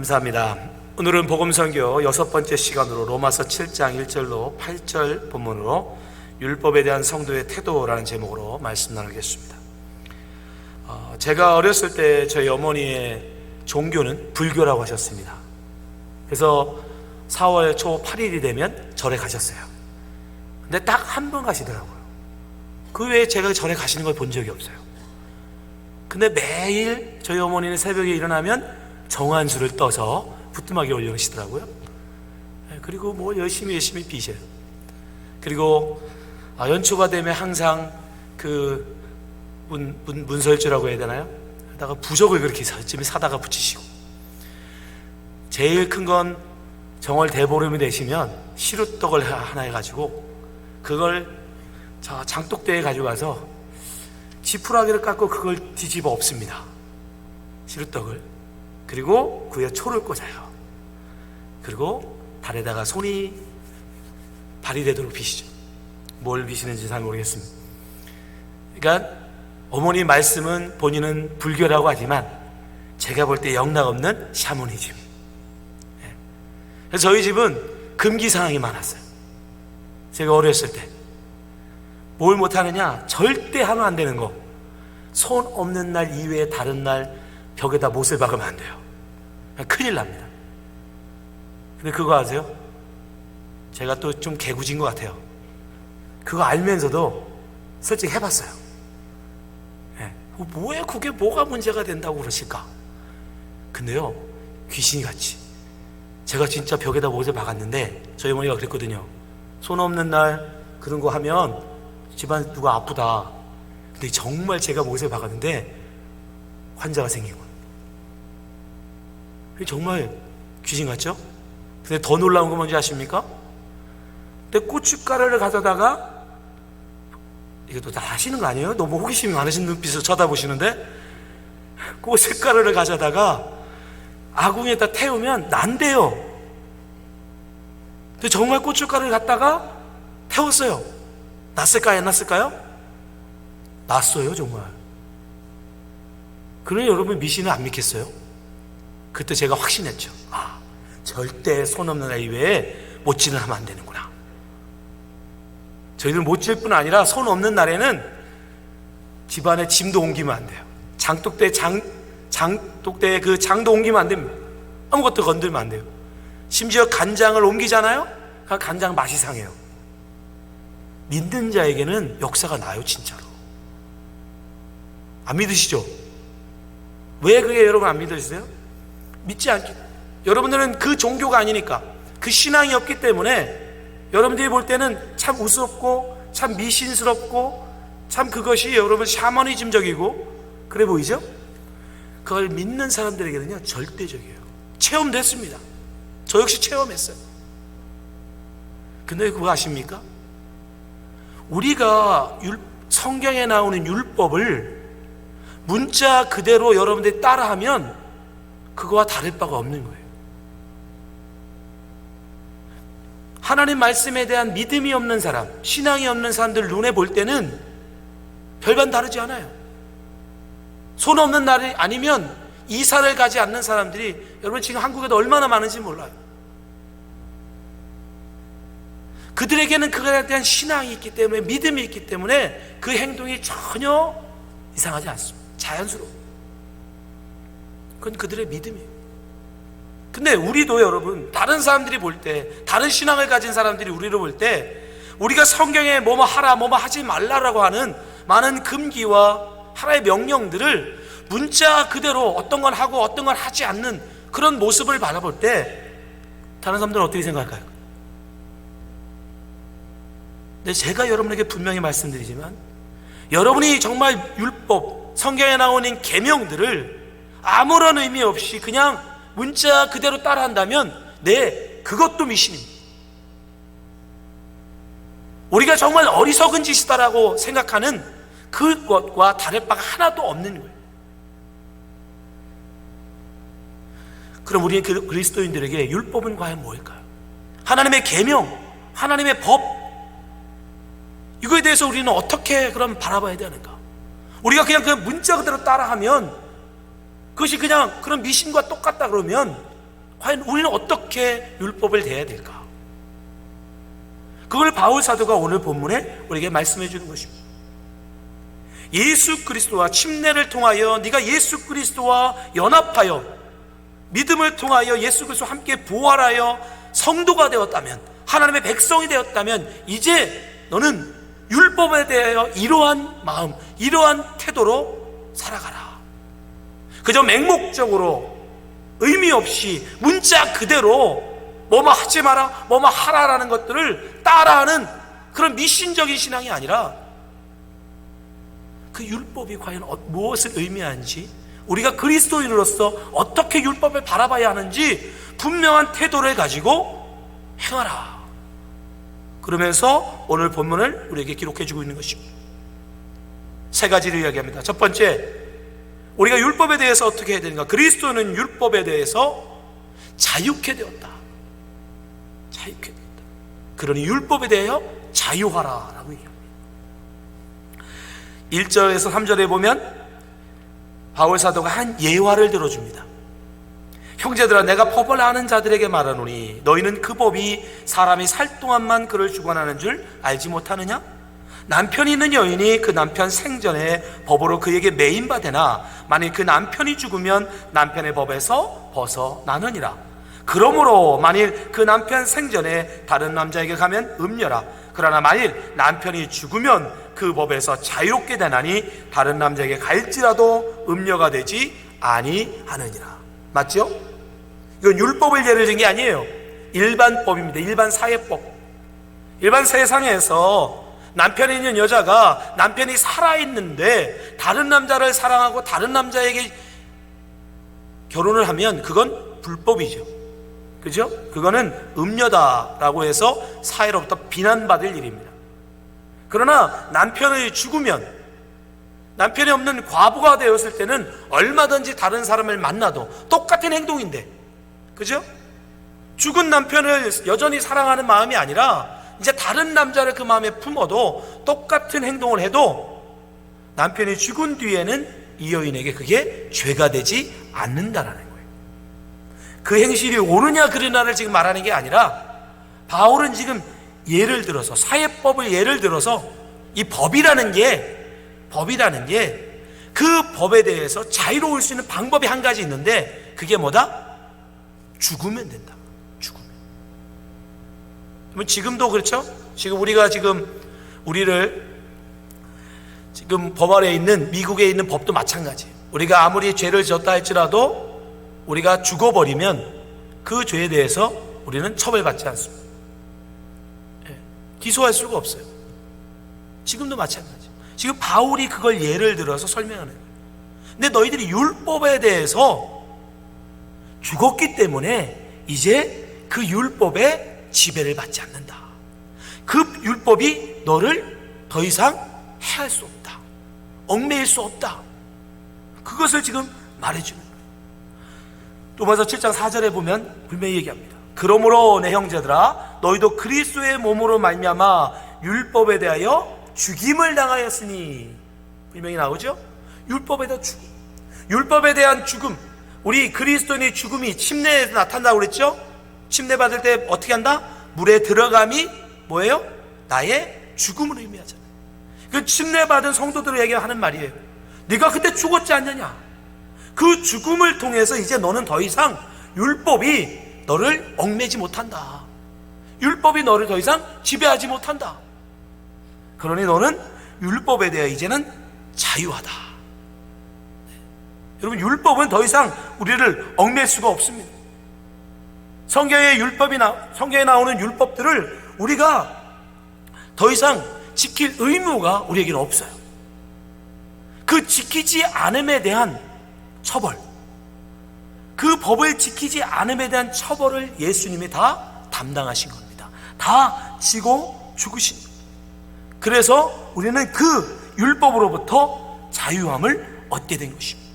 감사합니다. 오늘은 복음선교 6번째 시간으로 로마서 7장 1절로 8절 본문으로 율법에 대한 성도의 태도라는 제목으로 말씀 나누겠습니다. 제가 어렸을 때 저희 어머니의 종교는 불교라고 하셨습니다. 그래서 4월 초 8일이 되면 절에 가셨어요. 근데 딱 한 번 가시더라고요. 그 외에 제가 절에 가시는 걸 본 적이 없어요. 근데 매일 저희 어머니는 새벽에 일어나면 정한수를 떠서 부뚜막에 올려놓으시더라고요. 그리고 뭐 열심히 비셔요. 그리고 연초가 되면 항상 그 문설주라고 해야 되나요? 다가 부적을 그렇게 쯤에 사다가 붙이시고, 제일 큰 건 정월 대보름이 되시면 시루떡을 하나 해가지고 그걸 저 장독대에 가져가서 지푸라기를 깎고 그걸 뒤집어 엎습니다. 시루떡을. 그리고 그 위에 초를 꽂아요. 그리고 달에다가 손이 발이 되도록 비시죠. 뭘 비시는지 잘 모르겠습니다. 그러니까 어머니 말씀은 본인은 불교라고 하지만 제가 볼 때 영락없는 샤머니즘. 그래서 저희 집은 금기사항이 많았어요. 제가 어렸을 때 뭘 못하느냐, 절대 하면 안 되는 거, 손 없는 날 이외에 다른 날 벽에다 못을 박으면 안 돼요. 큰일 납니다. 근데 그거 아세요? 제가 또 좀 개구진 것 같아요. 그거 알면서도 솔직히 해봤어요. 왜 그게 뭐가 문제가 된다고 그러실까? 근데요, 귀신이 같이 제가 진짜 벽에다 못을 박았는데 저희 어머니가 그랬거든요. 손 없는 날 그런 거 하면 집안 누가 아프다. 근데 정말 제가 못을 박았는데 환자가 생긴 거예요. 정말 귀신 같죠? 근데 더 놀라운 건 뭔지 아십니까? 근데 고춧가루를 가져다가, 이것도 다 아시는 거 아니에요? 너무 호기심이 많으신 눈빛으로 쳐다보시는데, 고춧가루를 가져다가 아궁이에다 태우면 난대요. 근데 정말 고춧가루를 갖다가 태웠어요. 났을까요? 안 났을까요? 났어요, 정말. 그러니 여러분 미신을 안 믿겠어요? 그때 제가 확신했죠. 절대 손 없는 아이 외에 못질을 하면 안 되는구나. 저희들은 못질 뿐 아니라 손 없는 날에는 집안에 짐도 옮기면 안 돼요. 장독대에 그 장도 옮기면 안 됩니다. 아무것도 건들면 안 돼요. 심지어 간장을 옮기잖아요? 그 간장 맛이 상해요. 믿는 자에게는 역사가 나요, 진짜로. 안 믿으시죠? 왜 그게 여러분 안 믿으시세요? 믿지 않기. 여러분들은 그 종교가 아니니까, 그 신앙이 없기 때문에 여러분들이 볼 때는 참 우습고 참 미신스럽고 참 그것이 여러분 샤머니즘적이고 그래 보이죠? 그걸 믿는 사람들에게는요 절대적이에요. 체험됐습니다. 저 역시 체험했어요. 근데 그거 아십니까? 우리가 성경에 나오는 율법을 문자 그대로 여러분들이 따라하면 그거와 다를 바가 없는 거예요. 하나님 말씀에 대한 믿음이 없는 사람, 신앙이 없는 사람들 눈에 볼 때는 별반 다르지 않아요. 손 없는 날이 아니면 이사를 가지 않는 사람들이 여러분 지금 한국에도 얼마나 많은지 몰라요. 그들에게는 그거에 대한 신앙이 있기 때문에, 믿음이 있기 때문에 그 행동이 전혀 이상하지 않습니다. 자연스러워. 그건 그들의 믿음이에요. 근데 우리도 여러분, 다른 사람들이 볼 때, 다른 신앙을 가진 사람들이 우리를 볼 때, 우리가 성경에 뭐뭐 하라, 뭐뭐 하지 말라라고 하는 많은 금기와 하나의 명령들을 문자 그대로 어떤 건 하고 어떤 건 하지 않는 그런 모습을 바라볼 때 다른 사람들은 어떻게 생각할까요? 근데 제가 여러분에게 분명히 말씀드리지만, 여러분이 정말 율법, 성경에 나오는 계명들을 아무런 의미 없이 그냥 문자 그대로 따라한다면 그것도 미신입니다. 우리가 정말 어리석은 짓이다라고 생각하는 그것과 다를 바가 하나도 없는 거예요. 그럼 우리 그리스도인들에게 율법은 과연 뭘까요? 하나님의 계명, 하나님의 법, 이거에 대해서 우리는 어떻게 그럼 바라봐야 되는가? 우리가 그냥 그 문자 그대로 따라하면 그것이 그냥 그런 미신과 똑같다 그러면 과연 우리는 어떻게 율법을 대해야 될까? 그걸 바울 사도가 오늘 본문에 우리에게 말씀해 주는 것입니다. 예수 그리스도와 침례를 통하여 네가 예수 그리스도와 연합하여 믿음을 통하여 예수 그리스도와 함께 부활하여 성도가 되었다면, 하나님의 백성이 되었다면, 이제 너는 율법에 대하여 이러한 마음, 이러한 태도로 살아가라. 그저 맹목적으로 의미 없이 문자 그대로 뭐뭐 하지 마라, 뭐뭐 하라라는 것들을 따라하는 그런 미신적인 신앙이 아니라, 그 율법이 과연 무엇을 의미하는지, 우리가 그리스도인으로서 어떻게 율법을 바라봐야 하는지 분명한 태도를 가지고 행하라. 그러면서 오늘 본문을 우리에게 기록해 주고 있는 것입니다. 세 가지를 이야기합니다. 첫 번째, 우리가 율법에 대해서 어떻게 해야 되는가? 그리스도는 율법에 대해서 자유케 되었다. 자유케 되었다. 그러니 율법에 대하여 자유하라라고 얘기합니다. 1절에서 3절에 보면 바울 사도가 한 예화를 들어줍니다. 형제들아, 내가 법을 아는 자들에게 말하노니 너희는 그 법이 사람이 살 동안만 그를 주관하는 줄 알지 못하느냐? 남편이 있는 여인이 그 남편 생전에 법으로 그에게 매인받으나 만일 그 남편이 죽으면 남편의 법에서 벗어나느니라. 그러므로 만일 그 남편 생전에 다른 남자에게 가면 음녀라. 그러나 만일 남편이 죽으면 그 법에서 자유롭게 되나니 다른 남자에게 갈지라도 음녀가 되지 아니하느니라. 맞죠? 이건 율법을 예를 든 게 아니에요. 일반 법입니다. 일반 사회법. 일반 세상에서 남편이 있는 여자가 남편이 살아있는데 다른 남자를 사랑하고 다른 남자에게 결혼을 하면 그건 불법이죠. 그죠? 그거는 음녀다라고 해서 사회로부터 비난받을 일입니다. 그러나 남편이 죽으면, 남편이 없는 과부가 되었을 때는 얼마든지 다른 사람을 만나도 똑같은 행동인데, 그죠? 죽은 남편을 여전히 사랑하는 마음이 아니라 이제 다른 남자를 그 마음에 품어도 똑같은 행동을 해도 남편이 죽은 뒤에는 이 여인에게 그게 죄가 되지 않는다라는 거예요. 그 행실이 옳으냐 그르냐를 지금 말하는 게 아니라, 바울은 지금 예를 들어서, 사회법을 예를 들어서 이 법이라는 게 그 법에 대해서 자유로울 수 있는 방법이 한 가지 있는데, 그게 뭐다? 죽으면 된다. 죽으면. 지금도 그렇죠? 지금 우리가 우리를 지금 법 아래에 있는 미국에 있는 법도 마찬가지예요. 우리가 아무리 죄를 졌다 할지라도 우리가 죽어버리면 그 죄에 대해서 우리는 처벌받지 않습니다. 기소할 수가 없어요. 지금도 마찬가지. 지금 바울이 그걸 예를 들어서 설명하는 거예요. 근데 너희들이 율법에 대해서 죽었기 때문에 이제 그 율법의 지배를 받지 않는다. 그 율법이 너를 더 이상 해할 수 없다. 얽매일 수 없다. 그것을 지금 말해주는 거예요. 로마서 7장 4절에 보면 분명히 얘기합니다. 그러므로 내 형제들아, 너희도 그리스도의 몸으로 말미암아 율법에 대하여 죽임을 당하였으니. 분명히 나오죠? 율법에 대한 죽음. 율법에 대한 죽음. 우리 그리스도인의 죽음이 침례에서 나타난다고 그랬죠? 침례 받을 때 어떻게 한다? 물에 들어감이 뭐예요? 나의 죽음을 의미하잖아요. 그 침례 받은 성도들에게 하는 말이에요. 네가 그때 죽었지 않느냐? 그 죽음을 통해서 이제 너는 더 이상 율법이 너를 얽매지 못한다. 율법이 너를 더 이상 지배하지 못한다. 그러니 너는 율법에 대해 이제는 자유하다. 여러분, 율법은 더 이상 우리를 얽맬 수가 없습니다. 성경에 나오는 율법들을 우리가 더 이상 지킬 의무가 우리에게는 없어요. 그 지키지 않음에 대한 처벌, 그 법을 지키지 않음에 대한 처벌을 예수님이 다 담당하신 겁니다. 다 지고 죽으신 겁니다. 그래서 우리는 그 율법으로부터 자유함을 얻게 된 것입니다.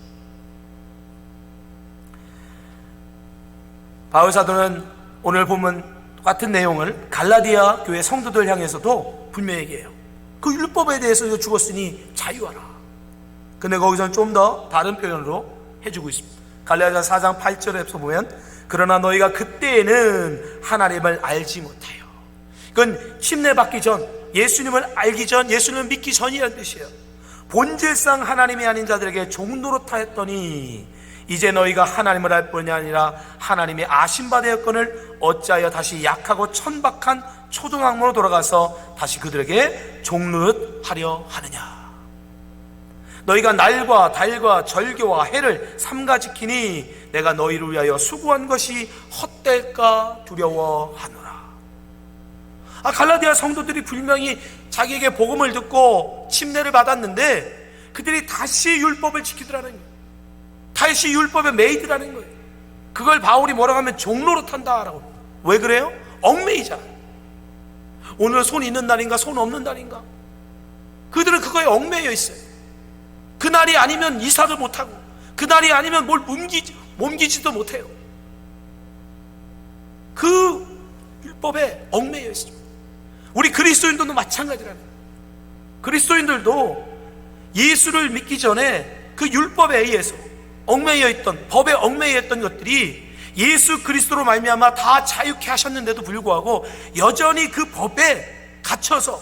바울 사도는 오늘 보면 똑같은 내용을 갈라디아 교회 성도들 향해서도 분명히 얘기해요. 그 율법에 대해서 죽었으니 자유하라. 근데 거기서는 좀 더 다른 표현으로 해주고 있습니다. 갈라디아 4장 8절에서 보면 그러나 너희가 그때에는 하나님을 알지 못해요. 이건 침례받기 전, 예수님을 알기 전, 예수님을 믿기 전이라는 뜻이에요. 본질상 하나님이 아닌 자들에게 종노릇하였더니 이제 너희가 하나님을 알 뿐이 아니라 하나님의 아심바 되었거늘 어찌하여 다시 약하고 천박한 초등학문으로 돌아가서 다시 그들에게 종노릇하려 하느냐. 너희가 날과 달과 절교와 해를 삼가 지키니 내가 너희를 위하여 수고한 것이 헛될까 두려워하노라. 갈라디아 성도들이 분명히 자기에게 복음을 듣고 침례를 받았는데 그들이 다시 율법을 지키더라는 거예요. 다시 율법에 매이더라는 거예요. 그걸 바울이 뭐라고 하면 종노릇한다라고. 왜 그래요? 얽매이잖아. 오늘은 손 있는 날인가 손 없는 날인가, 그들은 그거에 얽매여 있어요. 그날이 아니면 이사도 못하고 그날이 아니면 뭘 몸기지도 못해요. 그 율법에 얽매여 있습니다. 우리 그리스도인들도 마찬가지라는 거예요. 그리스도인들도 예수를 믿기 전에 그 율법에 의해서 얽매여 있던, 법에 얽매여 있던 것들이 예수 그리스도로 말미암아 다 자유케 하셨는데도 불구하고 여전히 그 법에 갇혀서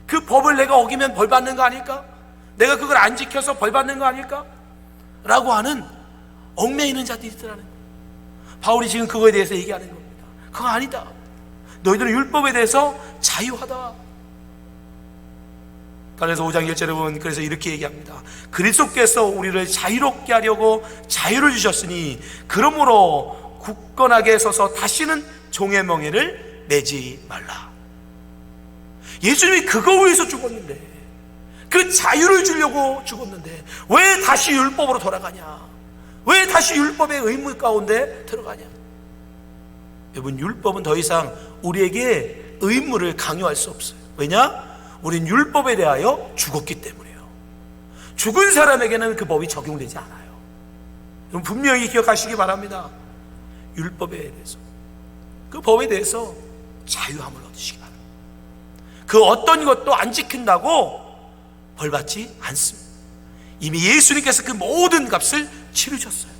그 법을 내가 어기면 벌 받는 거 아닐까? 내가 그걸 안 지켜서 벌 받는 거 아닐까? 라고 하는 얽매이는 자들이 있더라는 거예요. 바울이 지금 그거에 대해서 얘기하는 겁니다. 그거 아니다. 너희들은 율법에 대해서 자유하다. 그래서 5장 1절에 보면 그래서 이렇게 얘기합니다. 그리스도께서 우리를 자유롭게 하려고 자유를 주셨으니 그러므로 굳건하게 서서 다시는 종의 멍에를 매지 말라. 예수님이 그거 위해서 죽었는데, 그 자유를 주려고 죽었는데 왜 다시 율법으로 돌아가냐? 왜 다시 율법의 의무 가운데 들어가냐? 여러분, 율법은 더 이상 우리에게 의무를 강요할 수 없어요. 왜냐? 우린 율법에 대하여 죽었기 때문이에요. 죽은 사람에게는 그 법이 적용되지 않아요. 여러분, 분명히 기억하시기 바랍니다. 율법에 대해서, 그 법에 대해서 자유함을 얻으시기 바랍니다. 그 어떤 것도 안 지킨다고 벌받지 않습니다. 이미 예수님께서 그 모든 값을 치르셨어요.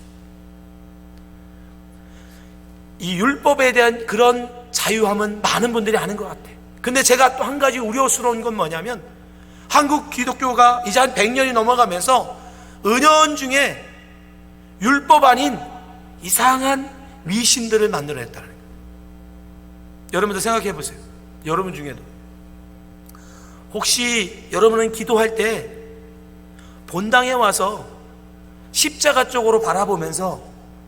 이 율법에 대한 그런 자유함은 많은 분들이 아는 것 같아요. 근데 제가 또 한 가지 우려스러운 건 뭐냐면, 한국 기독교가 이제 한 100년이 넘어가면서 은연중에 율법 아닌 이상한 미신들을 만들어냈다는 거예요. 여러분도 생각해 보세요. 여러분 중에도 혹시 여러분은 기도할 때 본당에 와서 십자가 쪽으로 바라보면서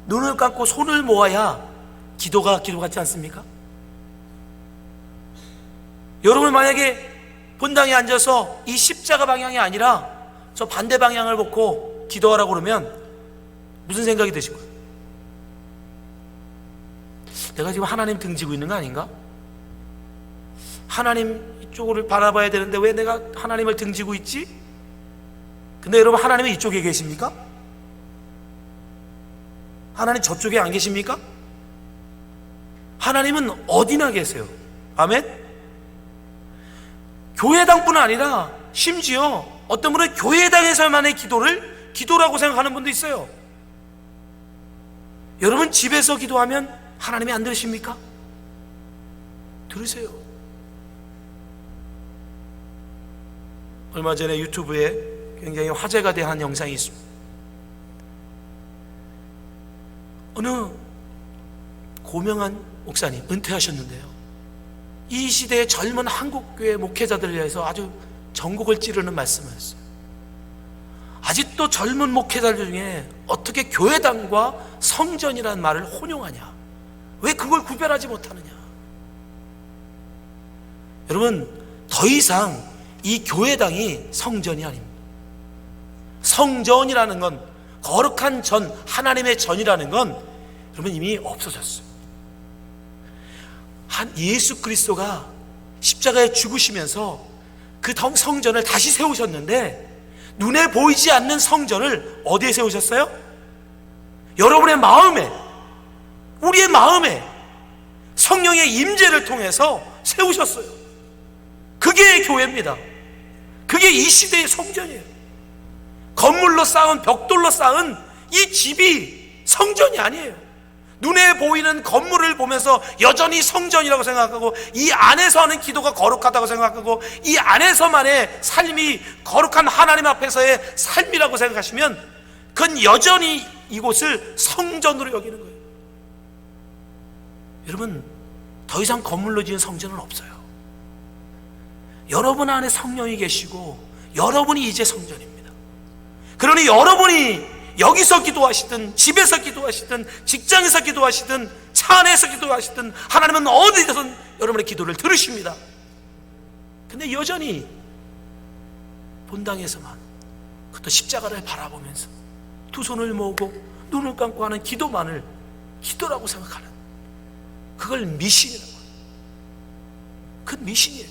눈을 감고 손을 모아야 기도가 기도 같지 않습니까? 여러분 만약에 본당에 앉아서 이 십자가 방향이 아니라 저 반대 방향을 보고 기도하라고 그러면 무슨 생각이 드시고요? 내가 지금 하나님 등지고 있는 거 아닌가? 하나님 이쪽을 바라봐야 되는데 왜 내가 하나님을 등지고 있지? 근데 여러분, 하나님은 이쪽에 계십니까? 하나님 저쪽에 안 계십니까? 하나님은 어디나 계세요. 아멘? 교회당뿐 아니라 심지어 어떤 분은 교회당에서만의 기도를 기도라고 생각하는 분도 있어요. 여러분, 집에서 기도하면 하나님이 안 들으십니까? 들으세요. 얼마 전에 유튜브에 굉장히 화제가 된 한 영상이 있습니다. 어느 고명한 목사님, 은퇴하셨는데요, 이 시대의 젊은 한국교회 목회자들을 위해서 아주 전곡을 찌르는 말씀을 했어요. 아직도 젊은 목회자들 중에 어떻게 교회당과 성전이라는 말을 혼용하냐? 왜 그걸 구별하지 못하느냐? 여러분, 더 이상 이 교회당이 성전이 아닙니다. 성전이라는 건, 거룩한 전, 하나님의 전이라는 건 여러분 이미 없어졌어요. 한 예수 그리스도가 십자가에 죽으시면서 그 성전을 다시 세우셨는데, 눈에 보이지 않는 성전을 어디에 세우셨어요? 여러분의 마음에, 우리의 마음에 성령의 임재를 통해서 세우셨어요. 그게 교회입니다. 그게 이 시대의 성전이에요. 건물로 쌓은, 벽돌로 쌓은 이 집이 성전이 아니에요. 눈에 보이는 건물을 보면서 여전히 성전이라고 생각하고 이 안에서 하는 기도가 거룩하다고 생각하고 이 안에서만의 삶이 거룩한 하나님 앞에서의 삶이라고 생각하시면 그건 여전히 이곳을 성전으로 여기는 거예요. 여러분, 더 이상 건물로 지은 성전은 없어요. 여러분 안에 성령이 계시고 여러분이 이제 성전입니다. 그러니 여러분이 여기서 기도하시든 집에서 기도하시든 직장에서 기도하시든 차 안에서 기도하시든 하나님은 어디서든 여러분의 기도를 들으십니다. 근데 여전히 본당에서만, 그것도 십자가를 바라보면서 두 손을 모으고 눈을 감고 하는 기도만을 기도라고 생각하는, 그걸 미신이라고 해요. 그건 미신이에요.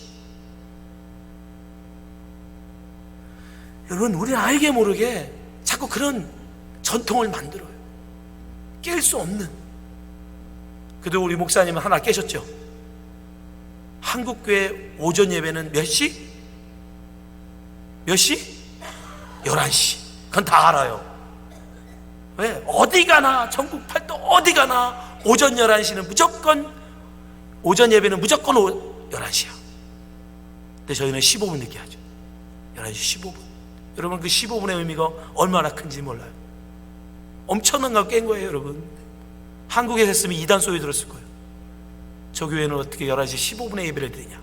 여러분, 우리는 알게 모르게 자꾸 그런 전통을 만들어요. 깰 수 없는. 그래도 우리 목사님은 하나 깨셨죠. 한국교회 오전 예배는 몇 시? 몇 시? 11시. 그건 다 알아요. 왜? 어디 가나, 전국 팔도 어디 가나 오전 11시는 무조건, 오전 예배는 무조건 11시야. 근데 저희는 15분 늦게 하죠. 11시 15분. 여러분, 그 15분의 의미가 얼마나 큰지 몰라요. 엄청난 걸 깬 거예요. 여러분, 한국에 했으면 이단 소리 들었을 거예요. 저 교회는 어떻게 11시 15분에 예배를 드리냐.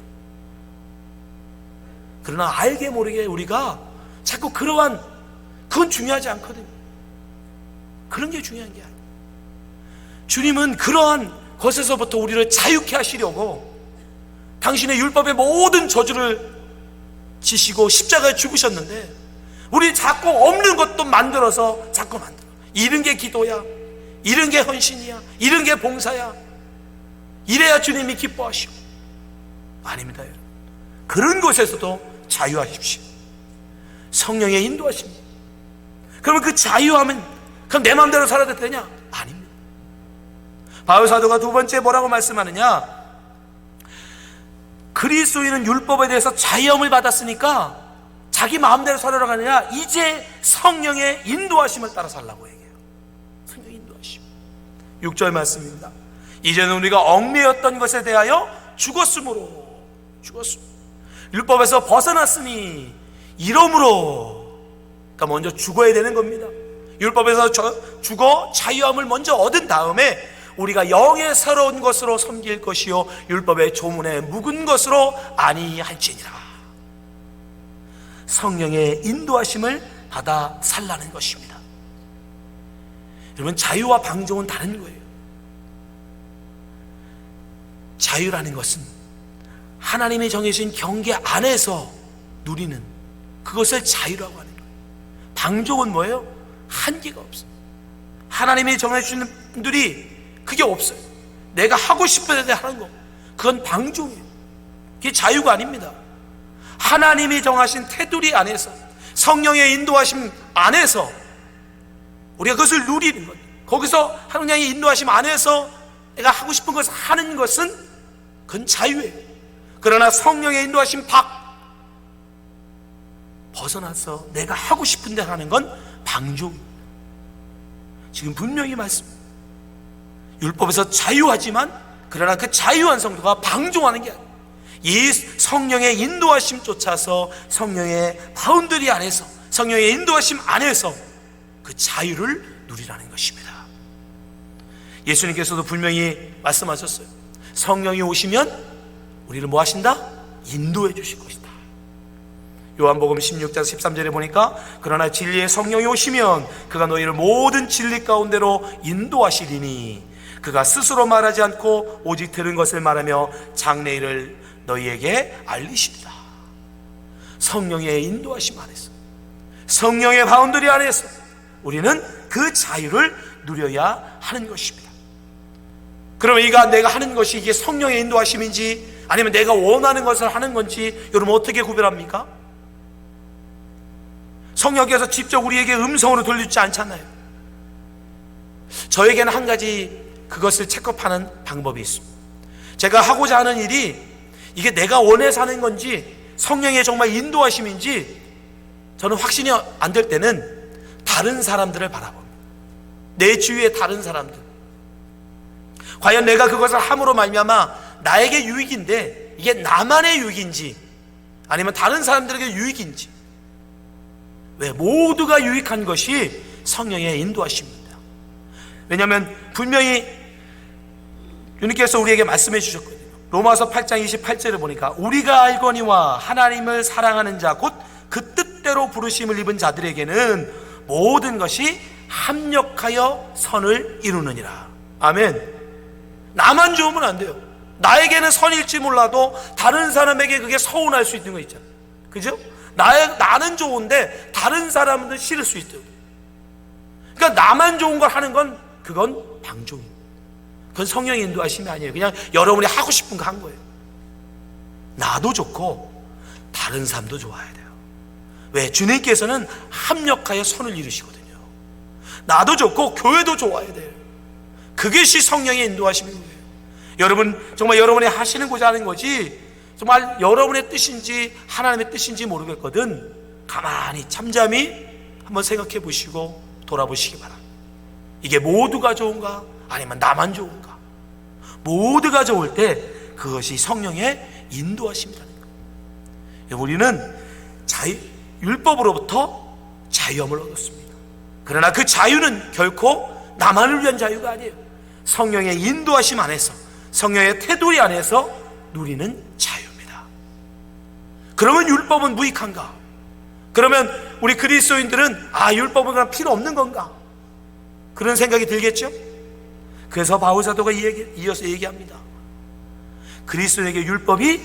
그러나 알게 모르게 우리가 자꾸 그러한, 그건 중요하지 않거든요. 그런 게 중요한 게 아니에요. 주님은 그러한 것에서부터 우리를 자유케 하시려고 당신의 율법의 모든 저주를 지시고 십자가에 죽으셨는데, 우리 자꾸 없는 것도 만들어서 자꾸 만들어. 이런 게 기도야, 이런 게 헌신이야, 이런 게 봉사야, 이래야 주님이 기뻐하시고. 아닙니다, 여러분. 그런 것에서도 자유하십시오. 성령의 인도하십니다. 그러면 그 자유하면 그럼 내 마음대로 살아도 되냐? 아닙니다. 바울 사도가 두 번째 뭐라고 말씀하느냐? 그리스도인은 율법에 대해서 자유함을 받았으니까 자기 마음대로 살아가는 게 아니라 이제 성령의 인도하심을 따라 살라고 얘기해요. 성령의 인도하심. 6절 말씀입니다. 이제는 우리가 얽매였던 것에 대하여 죽었으므로, 율법에서 벗어났으니 이러므로, 그러니까 먼저 죽어야 되는 겁니다. 율법에서 죽어 자유함을 먼저 얻은 다음에 우리가 영의 새로운 것으로 섬길 것이요 율법의 조문에 묵은 것으로 아니할지니라. 성령의 인도하심을 받아 살라는 것입니다. 여러분, 자유와 방종은 다른 거예요. 자유라는 것은 하나님이 정해주신 경계 안에서 누리는 그것을 자유라고 하는 거예요. 방종은 뭐예요? 한계가 없어요. 하나님이 정해주시는 분들이 그게 없어요. 내가 하고 싶은 데 하는 거, 그건 방종이에요. 그게 자유가 아닙니다. 하나님이 정하신 테두리 안에서, 성령의 인도하심 안에서 우리가 그것을 누리는 것, 거기서 하나님의 인도하심 안에서 내가 하고 싶은 것을 하는 것은 그건 자유예요. 그러나 성령의 인도하심 밖 벗어나서 내가 하고 싶은 데 하는 건 방종입니다. 지금 분명히 말씀입니다. 율법에서 자유하지만 그러나 그 자유한 성도가 방종하는 게 아니에요. 이 성령의 인도하심 쫓아서 성령의 바운더리 안에서, 성령의 인도하심 안에서 그 자유를 누리라는 것입니다. 예수님께서도 분명히 말씀하셨어요. 성령이 오시면 우리를 뭐 하신다? 인도해 주실 것이다. 요한복음 16장 13절에 보니까 그러나 진리의 성령이 오시면 그가 너희를 모든 진리 가운데로 인도하시리니 그가 스스로 말하지 않고 오직 들은 것을 말하며 장래일을 너희에게 알리시리라. 성령의 인도하심 안에서, 성령의 바운더리 안에서 우리는 그 자유를 누려야 하는 것입니다. 그러면 내가 하는 것이 이게 성령의 인도하심인지 아니면 내가 원하는 것을 하는 건지 여러분 어떻게 구별합니까? 성령께서 직접 우리에게 음성으로 들려주지 않잖아요. 저에게는 한 가지 그것을 체크하는 방법이 있습니다. 제가 하고자 하는 일이 이게 내가 원해서 하는 건지 성령의 정말 인도하심인지 저는 확신이 안 될 때는 다른 사람들을 바라봅니다. 내 주위의 다른 사람들, 과연 내가 그것을 함으로 말미암아 나에게 유익인데 이게 나만의 유익인지 아니면 다른 사람들에게 유익인지, 왜 모두가 유익한 것이 성령의 인도하심입니다. 왜냐하면 분명히 주님께서 우리에게 말씀해 주셨거든요. 로마서 8장 28절을 보니까 우리가 알거니와 하나님을 사랑하는 자 곧 그 뜻대로 부르심을 입은 자들에게는 모든 것이 합력하여 선을 이루느니라. 아멘. 나만 좋으면 안 돼요. 나에게는 선일지 몰라도 다른 사람에게 그게 서운할 수 있는 거 있잖아요. 그죠? 나는 좋은데 다른 사람은 싫을 수 있대요. 그러니까 나만 좋은 걸 하는 건 그건 방종이에요. 그건 성령의 인도하심이 아니에요. 그냥 여러분이 하고 싶은 거 한 거예요. 나도 좋고 다른 사람도 좋아야 돼요. 왜? 주님께서는 합력하여 선을 이루시거든요. 나도 좋고 교회도 좋아야 돼요. 그것이 성령의 인도하심인 거예요. 여러분, 정말 여러분이 하시는고자 하는 거지 정말 여러분의 뜻인지 하나님의 뜻인지 모르겠거든 가만히 잠잠히 한번 생각해 보시고 돌아보시기 바랍니다. 이게 모두가 좋은가? 아니면 나만 좋은가? 모두가 좋을 때 그것이 성령의 인도하심이라는 거예요. 우리는 율법으로부터 자유함을 얻었습니다. 그러나 그 자유는 결코 나만을 위한 자유가 아니에요. 성령의 인도하심 안에서, 성령의 테두리 안에서 누리는 자유입니다. 그러면 율법은 무익한가? 그러면 우리 그리스도인들은 율법은 그냥 필요 없는 건가? 그런 생각이 들겠죠? 그래서 바울 사도가 이어서 얘기합니다. 그리스도에게 율법이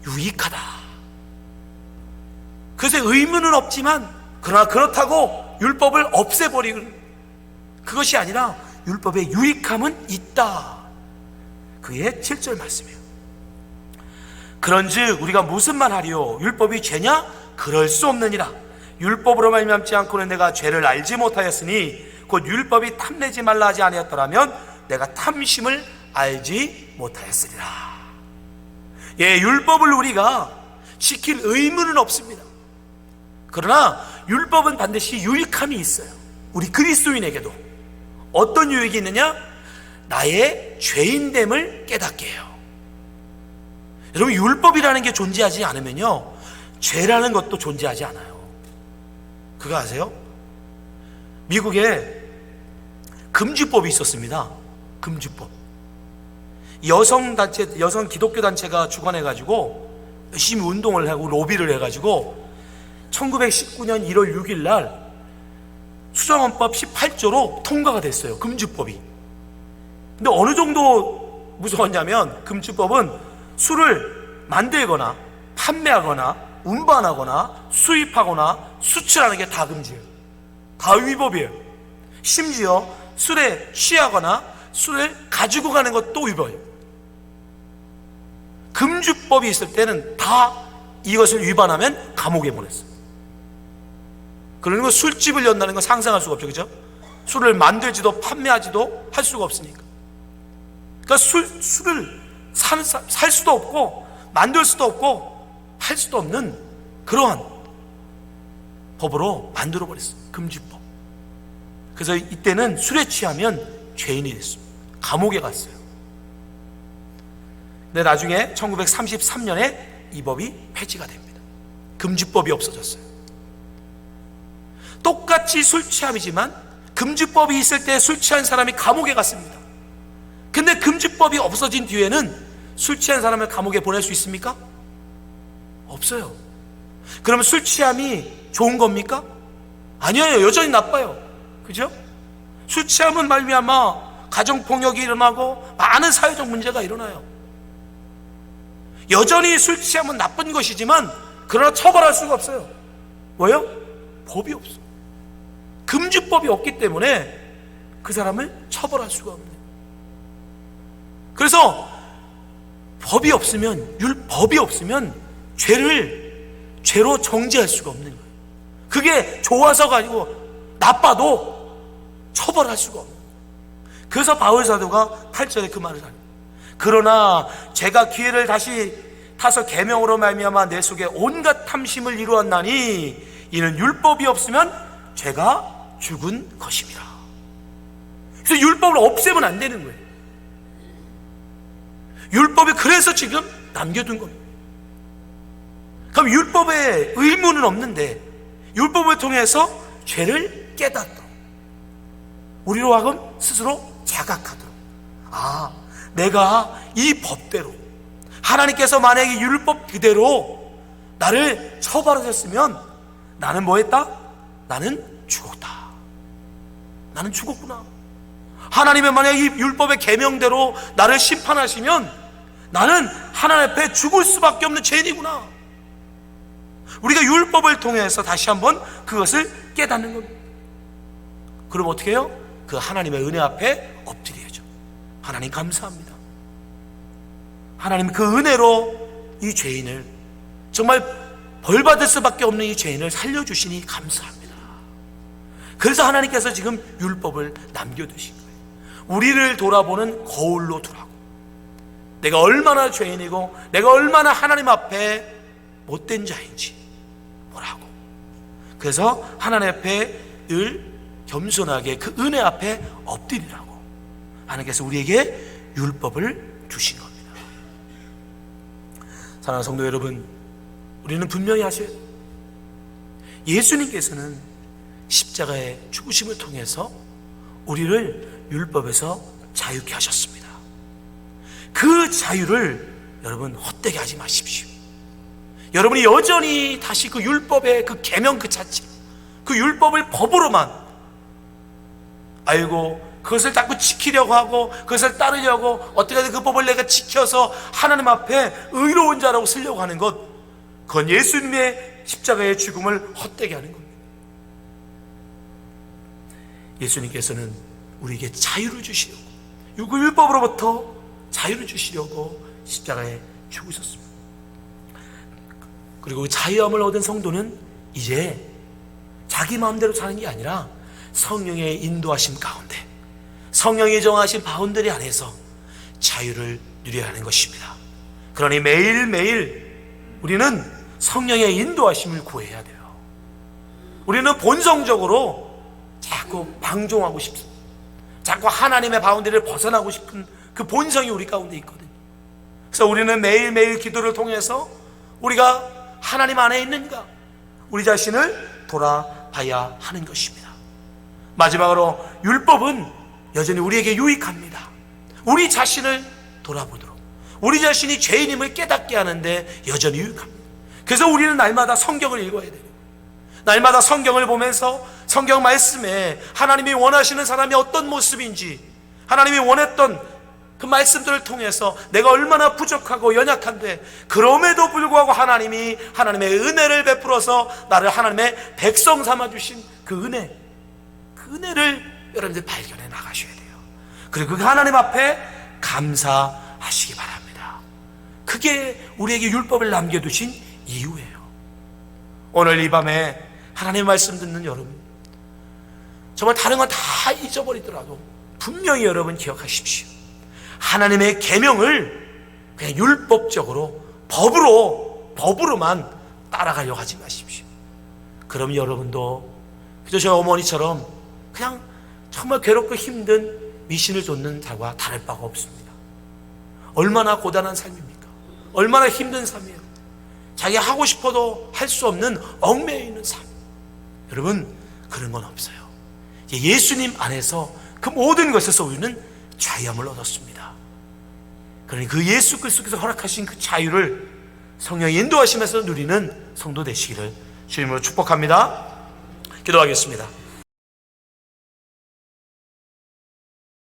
유익하다. 그래서 의무는 없지만 그러나 그렇다고 율법을 없애버리는 그것이 아니라 율법의 유익함은 있다. 그게 7절 말씀이에요. 그런즉 우리가 무슨 말 하리요? 율법이 죄냐? 그럴 수 없느니라. 율법으로 말미암지 않고는 내가 죄를 알지 못하였으니 곧 율법이 탐내지 말라 하지 아니었더라면 내가 탐심을 알지 못하였으리라. 율법을 우리가 지킬 의무는 없습니다. 그러나 율법은 반드시 유익함이 있어요. 우리 그리스도인에게도. 어떤 유익이 있느냐? 나의 죄인됨을 깨닫게 해요. 여러분, 율법이라는 게 존재하지 않으면요 죄라는 것도 존재하지 않아요. 그거 아세요? 미국에 금주법이 있었습니다. 금주법. 여성 기독교 단체가 주관해가지고 열심히 운동을 하고 로비를 해가지고 1919년 1월 6일 날 수정헌법 18조로 통과가 됐어요. 금주법이. 근데 어느 정도 무서웠냐면 금주법은 술을 만들거나 판매하거나 운반하거나 수입하거나 수출하는 게 다 금지예요. 다 위법이에요. 심지어 술에 취하거나 술을 가지고 가는 것도 위법이에요. 금주법이 있을 때는 다 이것을 위반하면 감옥에 보냈어요. 그러니까 술집을 연다는 건 상상할 수가 없죠. 그죠? 술을 만들지도 판매하지도 할 수가 없으니까. 그러니까 술을 살 수도 없고 만들 수도 없고 할 수도 없는 그러한 법으로 만들어버렸어요. 금주법. 그래서 이때는 술에 취하면 죄인이 됐습니다. 감옥에 갔어요. 근데 나중에 1933년에 이 법이 폐지가 됩니다. 금주법이 없어졌어요. 똑같이 술 취함이지만 금주법이 있을 때 술 취한 사람이 감옥에 갔습니다. 근데 금주법이 없어진 뒤에는 술 취한 사람을 감옥에 보낼 수 있습니까? 없어요. 그러면 술 취함이 좋은 겁니까? 아니에요. 여전히 나빠요. 그죠? 술 취함은 말미암아 가정폭력이 일어나고 많은 사회적 문제가 일어나요. 여전히 술 취함은 나쁜 것이지만 그러나 처벌할 수가 없어요. 뭐요? 법이 없어. 금주법이 없기 때문에 그 사람을 처벌할 수가 없네요. 그래서 법이 없으면 죄로 정죄할 수가 없는 거예요. 그게 좋아서가 아니고 나빠도 처벌할 수가 없는 거예요. 그래서 바울 사도가 8절에 그 말을 합니다. 그러나 제가 기회를 다시 타서 계명으로 말미암아 내 속에 온갖 탐심을 이루었나니 이는 율법이 없으면 죄가 죽은 것입니다. 그래서 율법을 없애면 안 되는 거예요. 율법이 그래서 지금 남겨둔 겁니다. 그럼 율법에 의무는 없는데 율법을 통해서 죄를 깨닫도록, 우리로 하여금 스스로 자각하도록, 내가 이 법대로, 하나님께서 만약에 율법 그대로 나를 처벌하셨으면 나는 뭐 했다? 나는 죽었다. 나는 죽었구나. 하나님의 만약에 이 율법의 계명대로 나를 심판하시면 나는 하나님 앞에 죽을 수밖에 없는 죄인이구나. 우리가 율법을 통해서 다시 한번 그것을 깨닫는 겁니다. 그럼 어떻게 해요? 그 하나님의 은혜 앞에 엎드려야죠. 하나님 감사합니다. 하나님 그 은혜로 이 죄인을, 정말 벌받을 수밖에 없는 이 죄인을 살려주시니 감사합니다. 그래서 하나님께서 지금 율법을 남겨두신 거예요. 우리를 돌아보는 거울로 두라고. 내가 얼마나 죄인이고 내가 얼마나 하나님 앞에 못된 자인지 보라고. 그래서 하나님 앞에 늘 겸손하게 그 은혜 앞에 엎드리라고 하나님께서 우리에게 율법을 주신 겁니다. 사랑하는 성도 여러분, 우리는 분명히 아셔야 돼요. 예수님께서는 십자가의 죽으심을 통해서 우리를 율법에서 자유케 하셨습니다. 그 자유를 여러분 헛되게 하지 마십시오. 여러분이 여전히 다시 그 율법의 그 계명 그 자체, 그 율법을 법으로만 알고 그것을 자꾸 지키려고 하고 그것을 따르려고 어떻게든 그 법을 내가 지켜서 하나님 앞에 의로운 자라고 쓰려고 하는 것, 그건 예수님의 십자가의 죽음을 헛되게 하는 겁니다. 예수님께서는 우리에게 자유를 주시려고, 그 율법으로부터 자유를 주시려고 십자가에 죽으셨습니다. 그리고 자유함을 얻은 성도는 이제 자기 마음대로 사는 게 아니라 성령의 인도하심 가운데, 성령이 정하신 바운더리 안에서 자유를 누려야 하는 것입니다. 그러니 매일매일 우리는 성령의 인도하심을 구해야 돼요. 우리는 본성적으로 자꾸 방종하고 싶습니다. 자꾸 하나님의 바운더리를 벗어나고 싶은 그 본성이 우리 가운데 있거든요. 그래서 우리는 매일매일 기도를 통해서 우리가 하나님 안에 있는가, 우리 자신을 돌아봐야 하는 것입니다. 마지막으로 율법은 여전히 우리에게 유익합니다. 우리 자신을 돌아보도록, 우리 자신이 죄인임을 깨닫게 하는데 여전히 유익합니다. 그래서 우리는 날마다 성경을 읽어야 돼요. 날마다 성경을 보면서 성경 말씀에 하나님이 원하시는 사람이 어떤 모습인지, 하나님이 원했던 그 말씀들을 통해서 내가 얼마나 부족하고 연약한데 그럼에도 불구하고 하나님이 하나님의 은혜를 베풀어서 나를 하나님의 백성 삼아주신 그 은혜, 그 은혜를 여러분들 발견해 나가셔야 돼요. 그리고 그 하나님 앞에 감사하시기 바랍니다. 그게 우리에게 율법을 남겨두신 이유예요. 오늘 이 밤에 하나님의 말씀 듣는 여러분, 정말 다른 건 다 잊어버리더라도 분명히 여러분 기억하십시오. 하나님의 계명을 그냥 율법적으로 법으로만 따라가려고 하지 마십시오. 그럼 여러분도 그저 저 어머니처럼 그냥 정말 괴롭고 힘든 미신을 좇는 자와 다를 바가 없습니다. 얼마나 고단한 삶입니까? 얼마나 힘든 삶이에요. 자기가 하고 싶어도 할 수 없는 얽매여 있는 삶. 여러분, 그런 건 없어요. 예수님 안에서 그 모든 것에서 우리는 자유함을 얻었습니다. 그러니 그 예수 그리스도께서 허락하신 그 자유를 성령이 인도하시면서 누리는 성도 되시기를 주님으로 축복합니다. 기도하겠습니다.